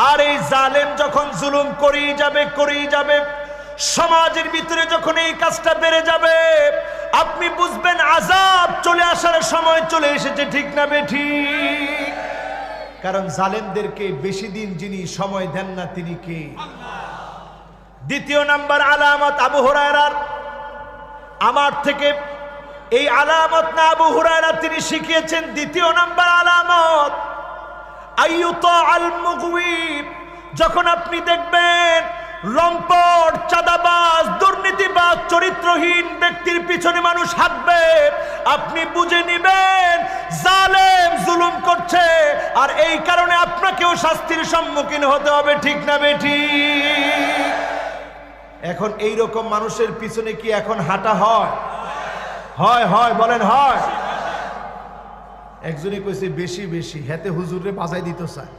আর এই জালেম যখন জুলুম করেই যাবে, সমাজের ভিতরে যখন এই কাজটা বেড়ে যাবে, আপনি বুঝবেন আযাব চলে আসার সময় চলে এসেছে, ঠিক না বেঠিক? কারণ জালেমদেরকে বেশি দিন যিনি সময় দেন না তিনি কে? দ্বিতীয় নাম্বার আলামত আবু হুরায়রার, আমার থেকে এই আলামত না আবু হুরায়রা তিনি শিখিয়েছেন। দ্বিতীয় নাম্বার আলামত আইয়ুতা আল মুগওয়ি, যখন আপনি দেখবেন লম্পট, চাঁদাবাজ, দুর্নীতিবাজ, চরিত্রহীন ব্যক্তির পিছনে মানুষ হাঁটবে, আপনি বুঝে নিবেন জালেম জুলুম করছে, আর এই কারণে আপনাকেও শাস্তির সম্মুখীন হতে হবে, ঠিক না বেঠিক? এখন এই রকম মানুষের পিছনে কি এখন হাঁটা হয়? হয় বলেন হয়? একজনে কইছে বেশি হেতে হুজুরে বাজাই দিতে চায়।